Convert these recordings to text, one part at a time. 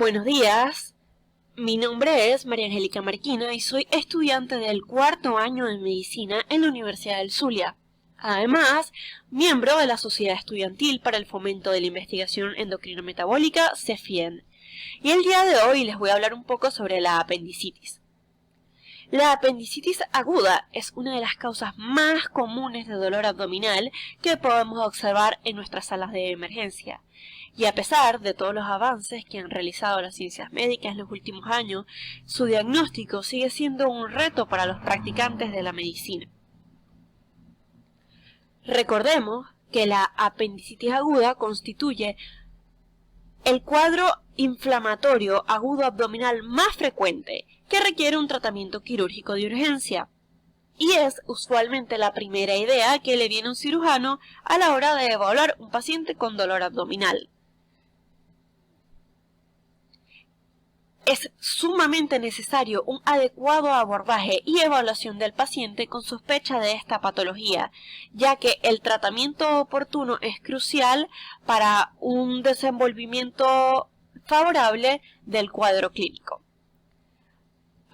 Buenos días, mi nombre es María Angélica Marquina y soy estudiante del cuarto año de Medicina en la Universidad del Zulia. Además, miembro de la Sociedad Estudiantil para el Fomento de la Investigación Endocrino-Metabólica, CEFIEN. Y el día de hoy les voy a hablar un poco sobre la apendicitis. La apendicitis aguda es una de las causas más comunes de dolor abdominal que podemos observar en nuestras salas de emergencia. Y a pesar de todos los avances que han realizado las ciencias médicas en los últimos años, su diagnóstico sigue siendo un reto para los practicantes de la medicina. Recordemos que la apendicitis aguda constituye el cuadro inflamatorio agudo abdominal más frecuente que requiere un tratamiento quirúrgico de urgencia. Y es usualmente la primera idea que le viene a un cirujano a la hora de evaluar un paciente con dolor abdominal. Es sumamente necesario un adecuado abordaje y evaluación del paciente con sospecha de esta patología, ya que el tratamiento oportuno es crucial para un desenvolvimiento favorable del cuadro clínico.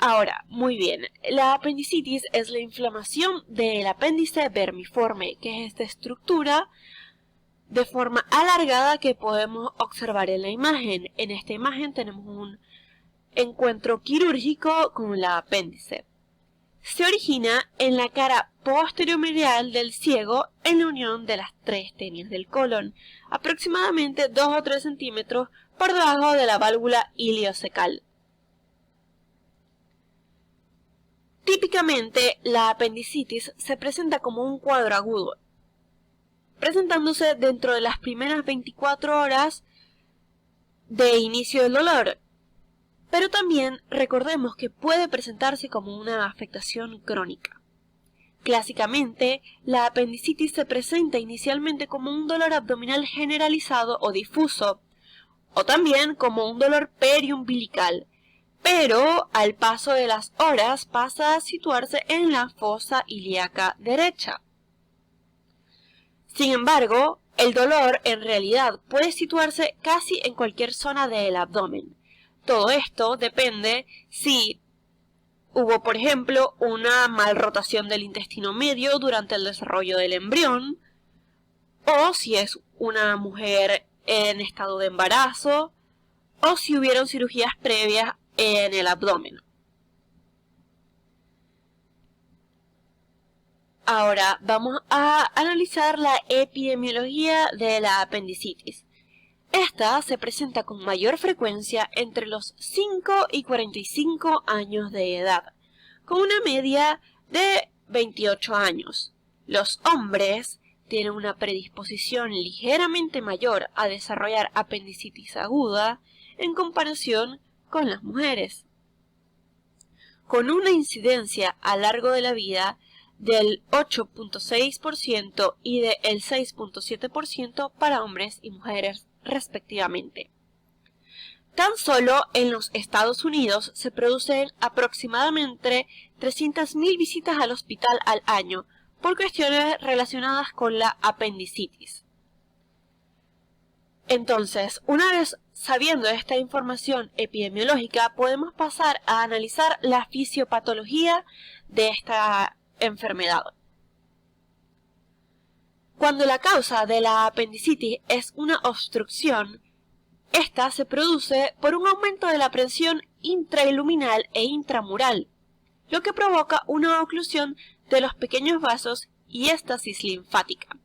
Ahora, muy bien, la apendicitis es la inflamación del apéndice vermiforme, que es esta estructura de forma alargada que podemos observar en la imagen. En esta imagen tenemos un encuentro quirúrgico con el apéndice. Se origina en la cara posterior-medial del ciego en la unión de las tres tenias del colon, aproximadamente 2 o 3 centímetros por debajo de la válvula iliocecal. Típicamente, la apendicitis se presenta como un cuadro agudo, presentándose dentro de las primeras 24 horas de inicio del dolor. Pero también recordemos que puede presentarse como una afectación crónica. Clásicamente, la apendicitis se presenta inicialmente como un dolor abdominal generalizado o difuso, o también como un dolor periumbilical, pero al paso de las horas pasa a situarse en la fosa ilíaca derecha. Sin embargo, el dolor en realidad puede situarse casi en cualquier zona del abdomen. Todo esto depende si hubo, por ejemplo, una malrotación del intestino medio durante el desarrollo del embrión, o si es una mujer en estado de embarazo, o si hubieron cirugías previas en el abdomen. Ahora vamos a analizar la epidemiología de la apendicitis. Esta se presenta con mayor frecuencia entre los 5 y 45 años de edad, con una media de 28 años. Los hombres tienen una predisposición ligeramente mayor a desarrollar apendicitis aguda en comparación con las mujeres, con una incidencia a lo largo de la vida del 8.6% y del 6.7% para hombres y mujeres respectivamente. Tan solo en los Estados Unidos se producen aproximadamente 300.000 visitas al hospital al año por cuestiones relacionadas con la apendicitis. Entonces, una vez sabiendo esta información epidemiológica, podemos pasar a analizar la fisiopatología de esta enfermedad. Cuando la causa de la apendicitis es una obstrucción, esta se produce por un aumento de la presión intrailuminal e intramural, lo que provoca una oclusión de los pequeños vasos y éstasis linfática.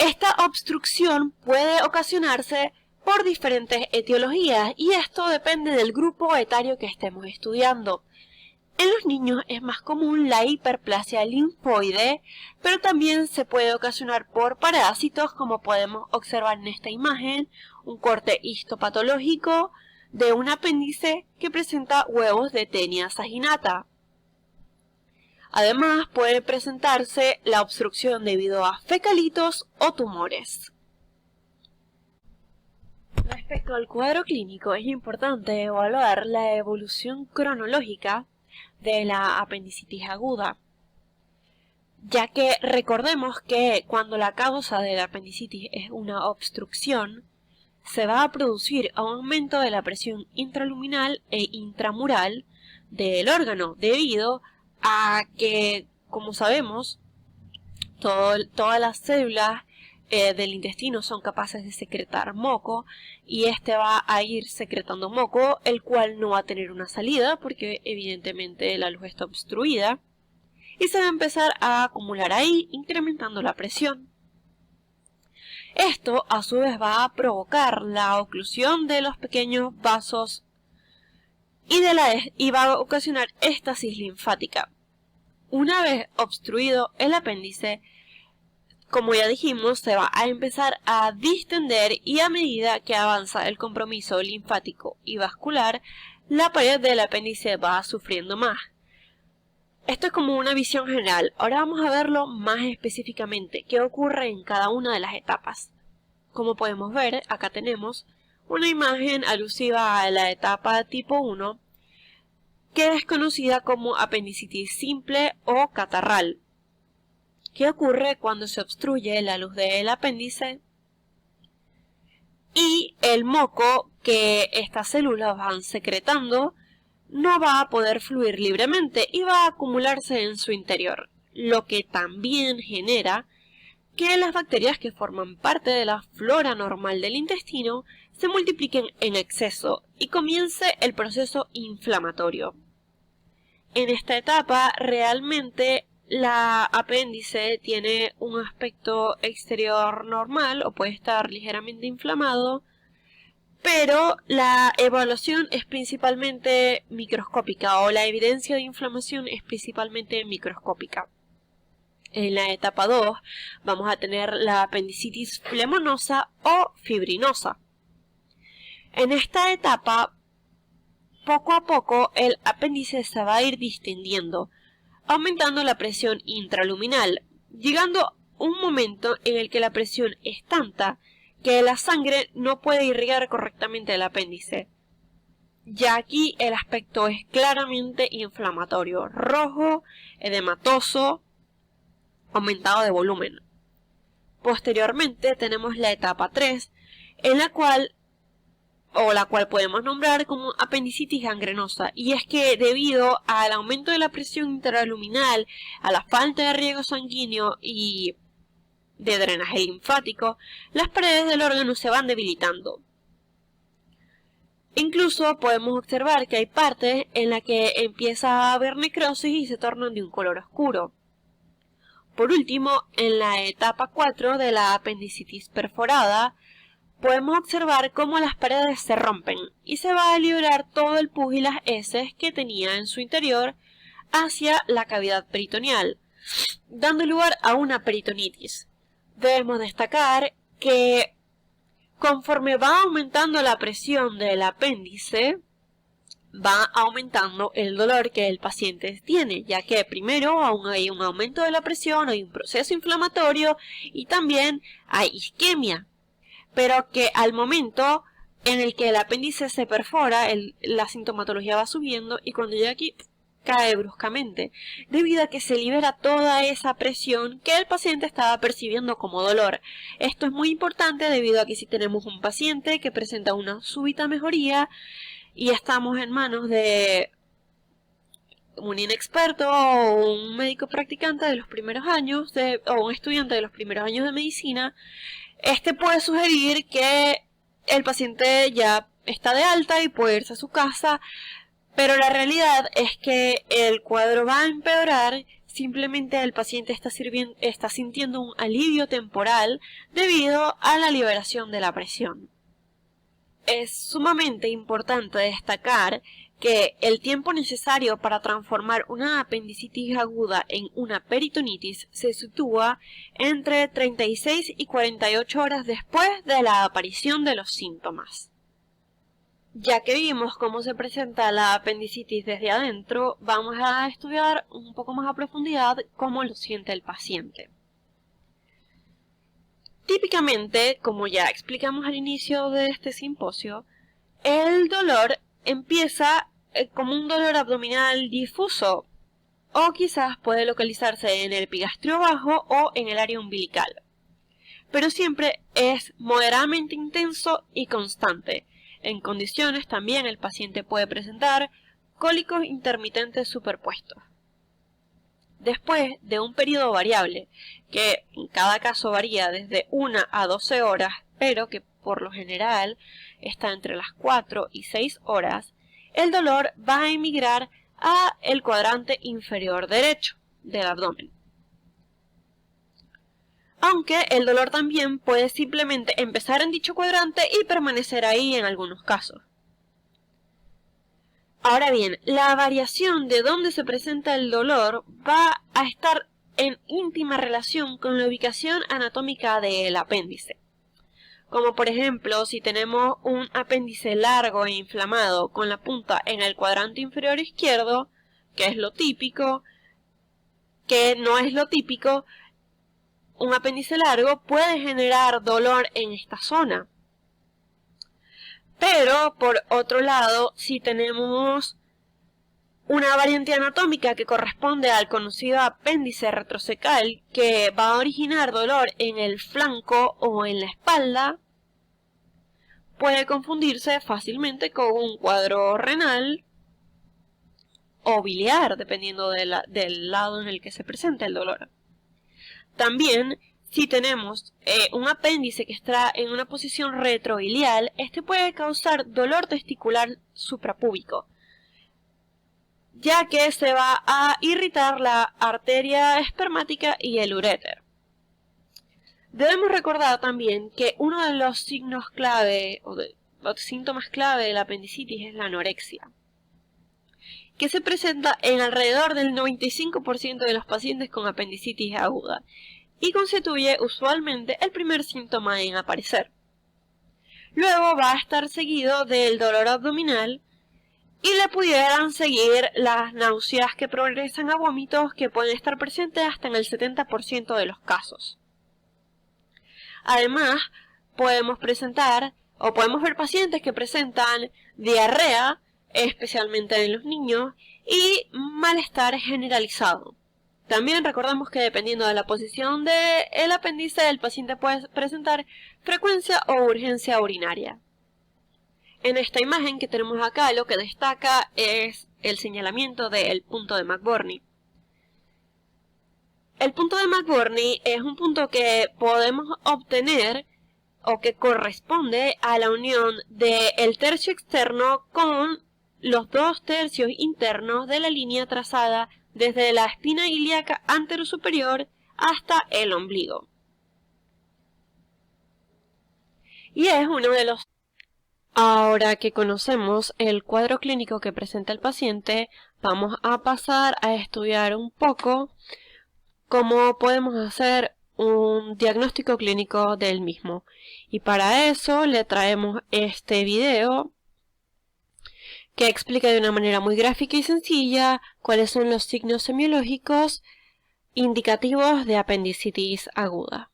Esta obstrucción puede ocasionarse por diferentes etiologías y esto depende del grupo etario que estemos estudiando. En los niños es más común la hiperplasia linfoide, pero también se puede ocasionar por parásitos, como podemos observar en esta imagen, un corte histopatológico de un apéndice que presenta huevos de Taenia saginata. Además, puede presentarse la obstrucción debido a fecalitos o tumores. Respecto al cuadro clínico, es importante evaluar la evolución cronológica de la apendicitis aguda, ya que recordemos que cuando la causa de la apendicitis es una obstrucción, se va a producir un aumento de la presión intraluminal e intramural del órgano, debido a que, como sabemos, todas las células del intestino son capaces de secretar moco, y este va a ir secretando moco, el cual no va a tener una salida porque evidentemente la luz está obstruida, y se va a empezar a acumular ahí, incrementando la presión. Esto a su vez va a provocar la oclusión de los pequeños vasos y va a ocasionar éstasis linfática. Una vez obstruido el apéndice, como ya dijimos, se va a empezar a distender, y a medida que avanza el compromiso linfático y vascular, la pared del apéndice va sufriendo más. Esto es como una visión general. Ahora vamos a verlo más específicamente, qué ocurre en cada una de las etapas. Como podemos ver, acá tenemos una imagen alusiva a la etapa tipo 1, que es conocida como apendicitis simple o catarral. ¿Qué ocurre cuando se obstruye la luz del apéndice y el moco que estas células van secretando no va a poder fluir libremente y va a acumularse en su interior, lo que también genera que las bacterias que forman parte de la flora normal del intestino se multipliquen en exceso y comience el proceso inflamatorio? En esta etapa realmente la apéndice tiene un aspecto exterior normal o puede estar ligeramente inflamado, pero la evaluación es principalmente microscópica, o la evidencia de inflamación es principalmente microscópica. En la etapa 2 vamos a tener la apendicitis flemonosa o fibrinosa. En esta etapa, poco a poco el apéndice se va a ir distendiendo, aumentando la presión intraluminal, llegando un momento en el que la presión es tanta que la sangre no puede irrigar correctamente el apéndice. Ya aquí el aspecto es claramente inflamatorio, rojo, edematoso, aumentado de volumen. Posteriormente tenemos la etapa 3, en la cual podemos nombrar como apendicitis gangrenosa, y es que debido al aumento de la presión intraluminal, a la falta de riego sanguíneo y de drenaje linfático, las paredes del órgano se van debilitando. Incluso podemos observar que hay partes en las que empieza a haber necrosis y se tornan de un color oscuro. Por último, en la etapa 4 de la apendicitis perforada, podemos observar cómo las paredes se rompen y se va a liberar todo el pus y las heces que tenía en su interior hacia la cavidad peritoneal, dando lugar a una peritonitis. Debemos destacar que conforme va aumentando la presión del apéndice, va aumentando el dolor que el paciente tiene, ya que primero aún hay un aumento de la presión, hay un proceso inflamatorio y también hay isquemia. Pero que al momento en el que el apéndice se perfora, la sintomatología va subiendo, y cuando llega aquí cae bruscamente, debido a que se libera toda esa presión que el paciente estaba percibiendo como dolor. Esto es muy importante debido a que si tenemos un paciente que presenta una súbita mejoría y estamos en manos de un inexperto o un médico practicante de los primeros años, o un estudiante de los primeros años de medicina, este puede sugerir que el paciente ya está de alta y puede irse a su casa, pero la realidad es que el cuadro va a empeorar. Simplemente el paciente está sintiendo un alivio temporal debido a la liberación de la presión. Es sumamente importante destacar que el tiempo necesario para transformar una apendicitis aguda en una peritonitis se sitúa entre 36 y 48 horas después de la aparición de los síntomas. Ya que vimos cómo se presenta la apendicitis desde adentro, vamos a estudiar un poco más a profundidad cómo lo siente el paciente. Típicamente, como ya explicamos al inicio de este simposio, el dolor empieza como un dolor abdominal difuso, o quizás puede localizarse en el epigastrio bajo o en el área umbilical. pero siempre es moderadamente intenso y constante. En condiciones también el paciente puede presentar cólicos intermitentes superpuestos. Después de un periodo variable, que en cada caso varía desde 1 a 12 horas, pero que por lo general está entre las 4 y 6 horas, el dolor va a emigrar a el cuadrante inferior derecho del abdomen. Aunque el dolor también puede simplemente empezar en dicho cuadrante y permanecer ahí en algunos casos. Ahora bien, la variación de dónde se presenta el dolor va a estar en íntima relación con la ubicación anatómica del apéndice. Como por ejemplo, si tenemos un apéndice largo e inflamado con la punta en el cuadrante inferior izquierdo, que es lo típico, que no es lo típico, un apéndice largo puede generar dolor en esta zona. Pero, por otro lado, si tenemos una variante anatómica que corresponde al conocido apéndice retrocecal que va a originar dolor en el flanco o en la espalda, puede confundirse fácilmente con un cuadro renal o biliar, dependiendo del lado en el que se presenta el dolor. También, si tenemos un apéndice que está en una posición retroilial, este puede causar dolor testicular suprapúbico, ya que se va a irritar la arteria espermática y el uréter. Debemos recordar también que uno de los signos clave o de los síntomas clave de la apendicitis es la anorexia, que se presenta en alrededor del 95% de los pacientes con apendicitis aguda y constituye usualmente el primer síntoma en aparecer. Luego va a estar seguido del dolor abdominal y le pudieran seguir las náuseas que progresan a vómitos, que pueden estar presentes hasta en el 70% de los casos. Además, podemos ver pacientes que presentan diarrea, especialmente en los niños, y malestar generalizado. También recordamos que dependiendo de la posición del apéndice, el paciente puede presentar frecuencia o urgencia urinaria. En esta imagen que tenemos acá, lo que destaca es el señalamiento del punto de McBurney. El punto de McBurney es un punto que podemos obtener o que corresponde a la unión del tercio externo con los 2 tercios internos de la línea trazada desde la espina ilíaca anterosuperior hasta el ombligo. Y es uno de los... Ahora que conocemos el cuadro clínico que presenta el paciente, vamos a pasar a estudiar un poco cómo podemos hacer un diagnóstico clínico del mismo. Y para eso le traemos este video que explica de una manera muy gráfica y sencilla cuáles son los signos semiológicos indicativos de apendicitis aguda.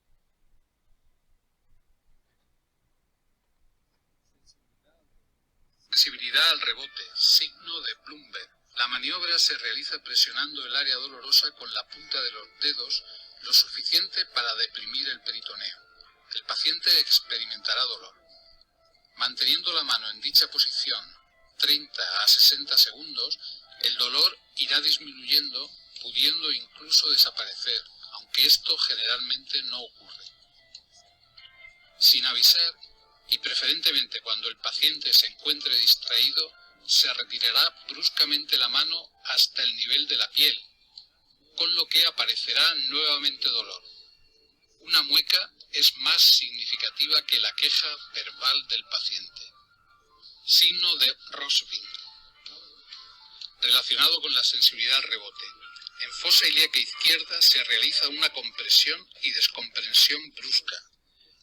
Sensibilidad al rebote, signo de Bloomberg. La maniobra se realiza presionando el área dolorosa con la punta de los dedos lo suficiente para deprimir el peritoneo. El paciente experimentará dolor. Manteniendo la mano en dicha posición 30 a 60 segundos, el dolor irá disminuyendo, pudiendo incluso desaparecer, aunque esto generalmente no ocurre. Sin avisar, y preferentemente cuando el paciente se encuentre distraído, se retirará bruscamente la mano hasta el nivel de la piel, con lo que aparecerá nuevamente dolor. Una mueca es más significativa que la queja verbal del paciente. Signo de Rosvin. Relacionado con la sensibilidad al rebote. En fosa ilíaca izquierda se realiza una compresión y descompresión brusca.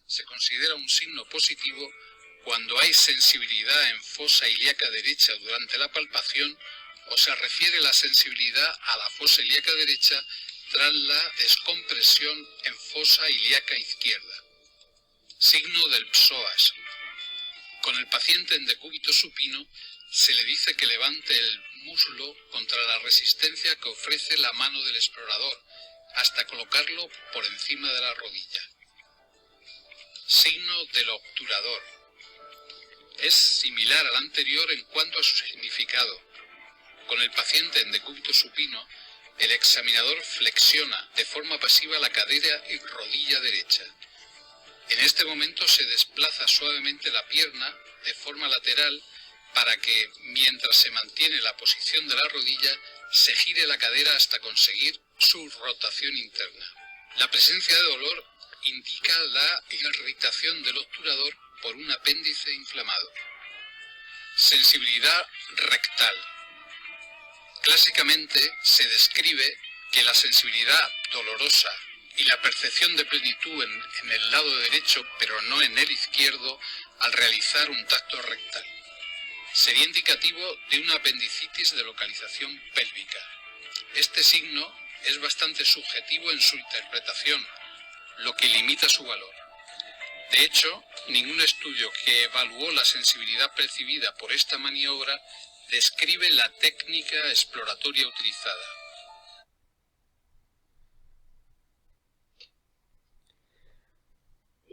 Se considera un signo positivo cuando hay sensibilidad en fosa ilíaca derecha durante la palpación o se refiere la sensibilidad a la fosa ilíaca derecha tras la descompresión en fosa ilíaca izquierda. Signo del psoas. Con el paciente en decúbito supino se le dice que levante el muslo contra la resistencia que ofrece la mano del explorador hasta colocarlo por encima de la rodilla. Signo del obturador. Es similar al anterior en cuanto a su significado. Con el paciente en decúbito supino, el examinador flexiona de forma pasiva la cadera y rodilla derecha. En este momento se desplaza suavemente la pierna de forma lateral para que, mientras se mantiene la posición de la rodilla, se gire la cadera hasta conseguir su rotación interna. La presencia de dolor indica la irritación del obturador por un apéndice inflamado. Sensibilidad rectal. Clásicamente se describe que la sensibilidad dolorosa y la percepción de plenitud en el lado derecho, pero no en el izquierdo, al realizar un tacto rectal. Sería indicativo de una apendicitis de localización pélvica. Este signo es bastante subjetivo en su interpretación, lo que limita su valor. De hecho, ningún estudio que evaluó la sensibilidad percibida por esta maniobra describe la técnica exploratoria utilizada.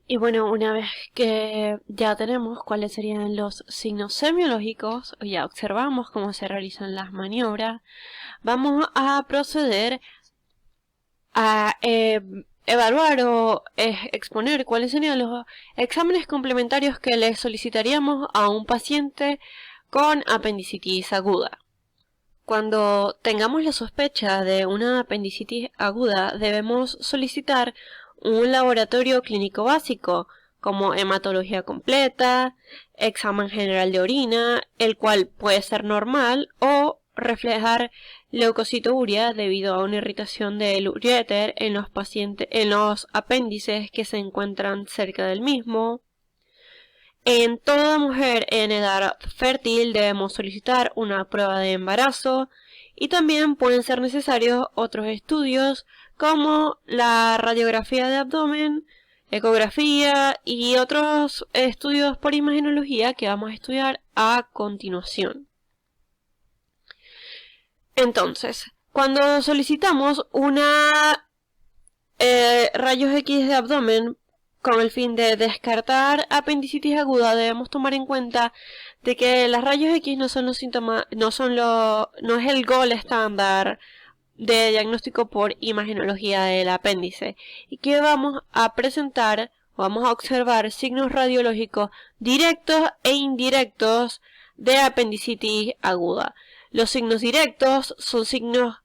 Y bueno, una vez que ya tenemos cuáles serían los signos semiológicos, ya observamos cómo se realizan las maniobras, vamos a proceder a evaluar o exponer cuáles serían los exámenes complementarios que le solicitaríamos a un paciente con apendicitis aguda. Cuando tengamos la sospecha de una apendicitis aguda, debemos solicitar un laboratorio clínico básico, como hematología completa, examen general de orina, el cual puede ser normal o reflejar leucocitouria debido a una irritación del uréter en los apéndices que se encuentran cerca del mismo. En toda mujer en edad fértil debemos solicitar una prueba de embarazo y también pueden ser necesarios otros estudios como la radiografía de abdomen, ecografía y otros estudios por imagenología que vamos a estudiar a continuación. Entonces, cuando solicitamos una rayos X de abdomen con el fin de descartar apendicitis aguda, debemos tomar en cuenta de que las rayos X no son los síntomas, no es el gol estándar de diagnóstico por imagenología del apéndice, y que vamos a presentar o vamos a observar signos radiológicos directos e indirectos de apendicitis aguda. Los signos directos son signos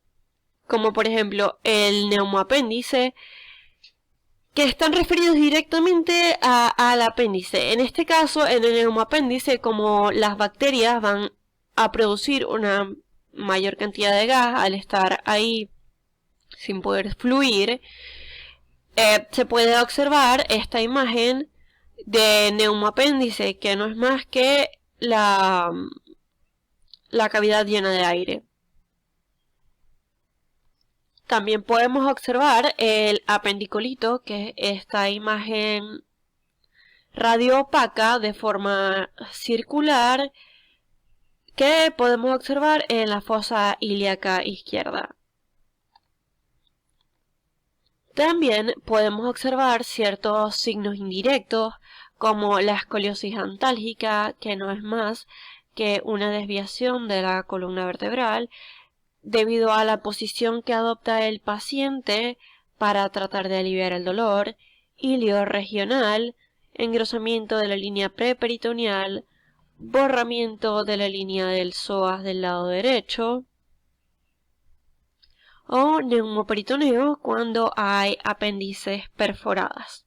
como por ejemplo el neumoapéndice, que están referidos directamente al apéndice. En este caso, en el neumoapéndice, como las bacterias van a producir una mayor cantidad de gas al estar ahí sin poder fluir, se puede observar esta imagen de neumoapéndice, que no es más que la cavidad llena de aire. También podemos observar el apendicolito, que es esta imagen radioopaca de forma circular que podemos observar en la fosa ilíaca izquierda. También podemos observar ciertos signos indirectos como la escoliosis antálgica, que no es más que una desviación de la columna vertebral debido a la posición que adopta el paciente para tratar de aliviar el dolor, ilio regional, engrosamiento de la línea preperitoneal, borramiento de la línea del psoas del lado derecho, o neumoperitoneo cuando hay apéndices perforadas.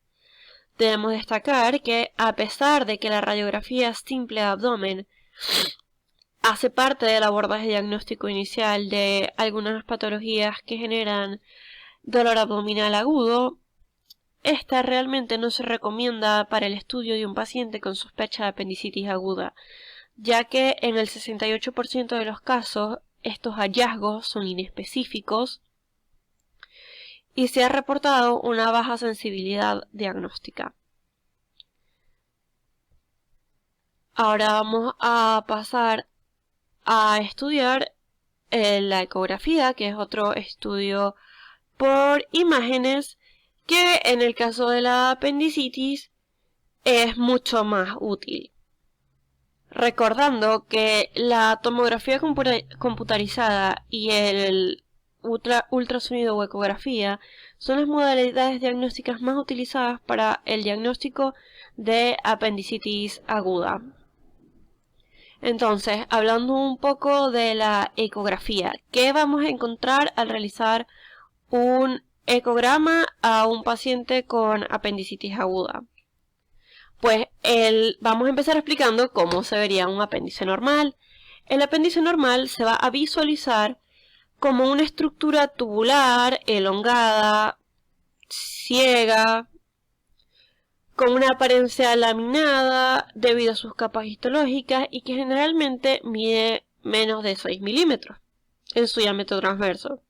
Debemos destacar que a pesar de que la radiografía simple de abdomen hace parte del abordaje diagnóstico inicial de algunas patologías que generan dolor abdominal agudo, esta realmente no se recomienda para el estudio de un paciente con sospecha de apendicitis aguda, ya que en el 68% de los casos estos hallazgos son inespecíficos y se ha reportado una baja sensibilidad diagnóstica. Ahora vamos a pasar a estudiar la ecografía, que es otro estudio por imágenes que en el caso de la apendicitis es mucho más útil. Recordando que la tomografía computarizada y el ultrasonido o ecografía son las modalidades diagnósticas más utilizadas para el diagnóstico de apendicitis aguda. Entonces, hablando un poco de la ecografía, ¿qué vamos a encontrar al realizar un ecograma a un paciente con apendicitis aguda? Pues vamos a empezar explicando cómo se vería un apéndice normal. El apéndice normal se va a visualizar como una estructura tubular, elongada, ciega, con una apariencia laminada debido a sus capas histológicas y que generalmente mide menos de 6 milímetros en su diámetro transverso.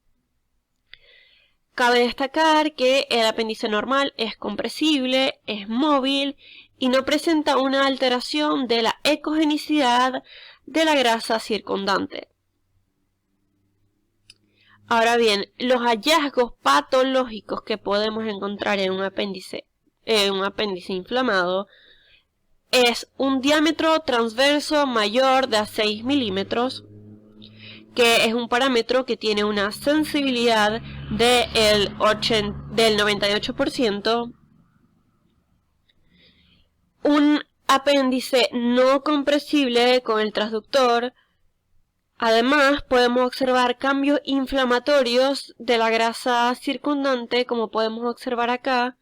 Cabe destacar que el apéndice normal es compresible, es móvil y no presenta una alteración de la ecogenicidad de la grasa circundante. Ahora bien, los hallazgos patológicos que podemos encontrar en un apéndice inflamado es un diámetro transverso mayor de 6 milímetros, que es un parámetro que tiene una sensibilidad del 98%, un apéndice no compresible con el transductor. Además, podemos observar cambios inflamatorios de la grasa circundante, como podemos observar acá,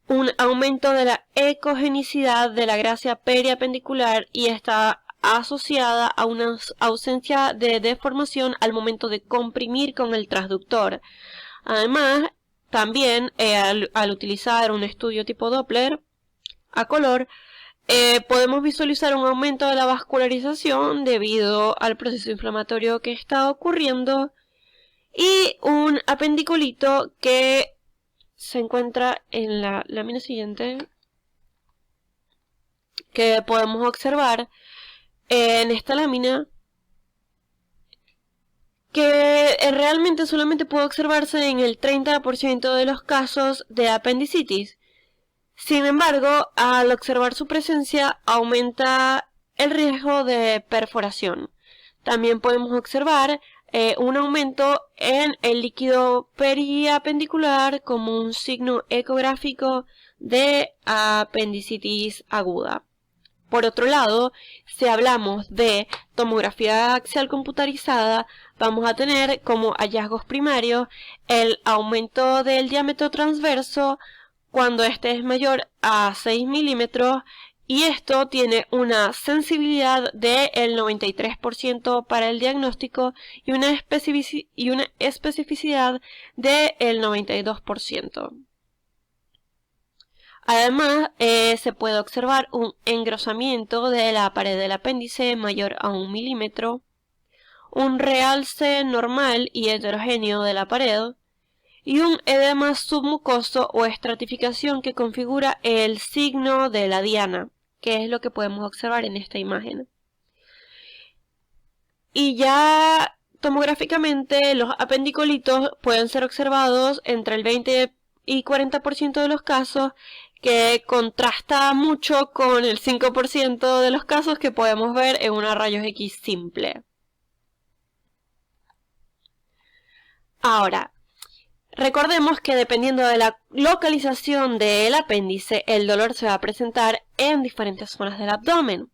un aumento de la ecogenicidad de la grasa periapendicular y está asociada a una ausencia de deformación al momento de comprimir con el transductor. Además, también al utilizar un estudio tipo Doppler a color, podemos visualizar un aumento de la vascularización debido al proceso inflamatorio que está ocurriendo y un apendiculito que se encuentra en la lámina siguiente, que podemos observar en esta lámina, que realmente solamente puede observarse en el 30% de los casos de apendicitis. Sin embargo, al observar su presencia, aumenta el riesgo de perforación. También podemos observar un aumento en el líquido periapendicular como un signo ecográfico de apendicitis aguda. Por otro lado, si hablamos de tomografía axial computarizada, vamos a tener como hallazgos primarios el aumento del diámetro transverso cuando este es mayor a 6 milímetros, y esto tiene una sensibilidad del 93% para el diagnóstico y una especificidad del 92%. Además, se puede observar un engrosamiento de la pared del apéndice mayor a 1 milímetro, un realce normal y heterogéneo de la pared, y un edema submucoso o estratificación que configura el signo de la diana, que es lo que podemos observar en esta imagen. Y ya tomográficamente los apendicolitos pueden ser observados entre el 20 y 40% de los casos, que contrasta mucho con el 5% de los casos que podemos ver en una rayos X simple. Ahora, recordemos que dependiendo de la localización del apéndice, el dolor se va a presentar en diferentes zonas del abdomen.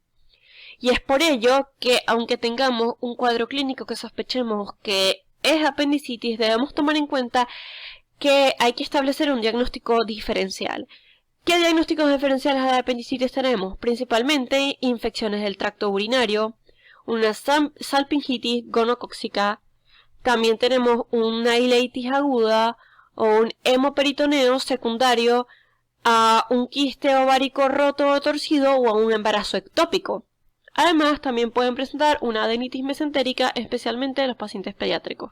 Y es por ello que, aunque tengamos un cuadro clínico que sospechemos que es apendicitis, debemos tomar en cuenta que hay que establecer un diagnóstico diferencial. ¿Qué diagnósticos diferenciales de apendicitis tenemos? Principalmente infecciones del tracto urinario, una salpingitis gonocócica. También tenemos una ileitis aguda o un hemoperitoneo secundario a un quiste ovárico roto o torcido o a un embarazo ectópico. Además, también pueden presentar una adenitis mesentérica, especialmente en los pacientes pediátricos.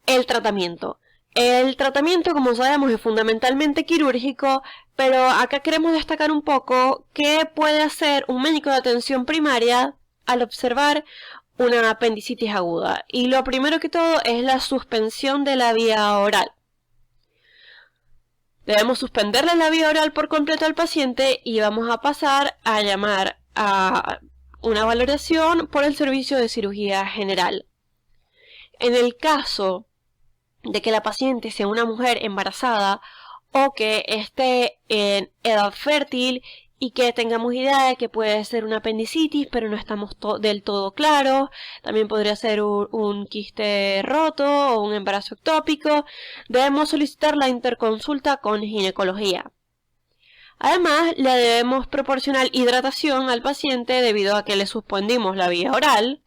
El tratamiento. El tratamiento, como sabemos, es fundamentalmente quirúrgico, pero acá queremos destacar un poco qué puede hacer un médico de atención primaria al observar una apendicitis aguda. Y lo primero que todo es la suspensión de la vía oral. Debemos suspenderle la vía oral por completo al paciente y vamos a pasar a llamar a una valoración por el servicio de cirugía general. En el caso de que la paciente sea una mujer embarazada o que esté en edad fértil y que tengamos idea de que puede ser una apendicitis, pero no estamos del todo claros, también podría ser un quiste roto o un embarazo ectópico, debemos solicitar la interconsulta con ginecología. Además, le debemos proporcionar hidratación al paciente debido a que le suspendimos la vía oral,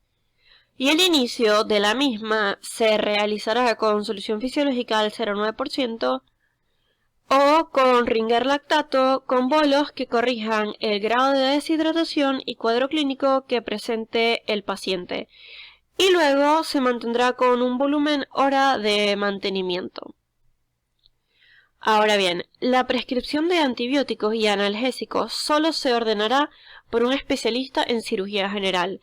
y el inicio de la misma se realizará con solución fisiológica al 0,9%, o con Ringer lactato con bolos que corrijan el grado de deshidratación y cuadro clínico que presente el paciente. Y luego se mantendrá con un volumen hora de mantenimiento. Ahora bien, la prescripción de antibióticos y analgésicos solo se ordenará por un especialista en cirugía general.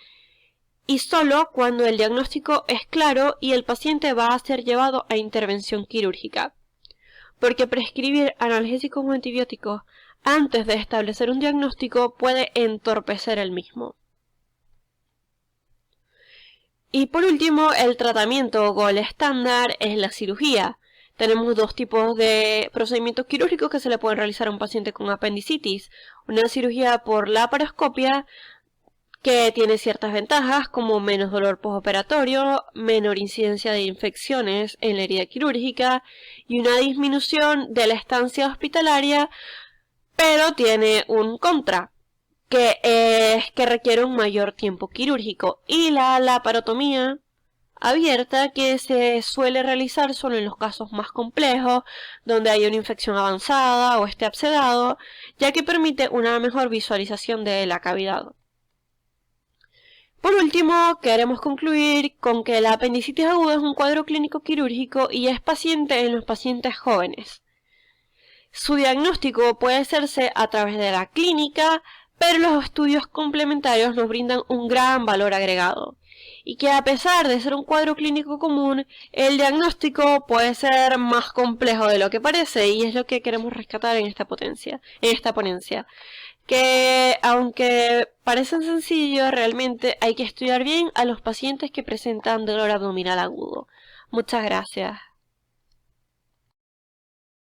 Y solo cuando el diagnóstico es claro y el paciente va a ser llevado a intervención quirúrgica. Porque prescribir analgésicos o antibióticos antes de establecer un diagnóstico puede entorpecer el mismo. Y por último, el tratamiento gold estándar es la cirugía. Tenemos dos tipos de procedimientos quirúrgicos que se le pueden realizar a un paciente con apendicitis. Una cirugía por laparoscopia, que tiene ciertas ventajas como menos dolor postoperatorio, menor incidencia de infecciones en la herida quirúrgica y una disminución de la estancia hospitalaria, pero tiene un contra, que es que requiere un mayor tiempo quirúrgico, y la laparotomía abierta, que se suele realizar solo en los casos más complejos, donde hay una infección avanzada o esté abscedado, ya que permite una mejor visualización de la cavidad. Por último, queremos concluir con que la apendicitis aguda es un cuadro clínico quirúrgico y es paciente en los pacientes jóvenes. Su diagnóstico puede hacerse a través de la clínica, pero los estudios complementarios nos brindan un gran valor agregado. Y que a pesar de ser un cuadro clínico común, el diagnóstico puede ser más complejo de lo que parece, y es lo que queremos rescatar en esta ponencia. Que aunque parecen sencillos, realmente hay que estudiar bien a los pacientes que presentan dolor abdominal agudo. Muchas gracias.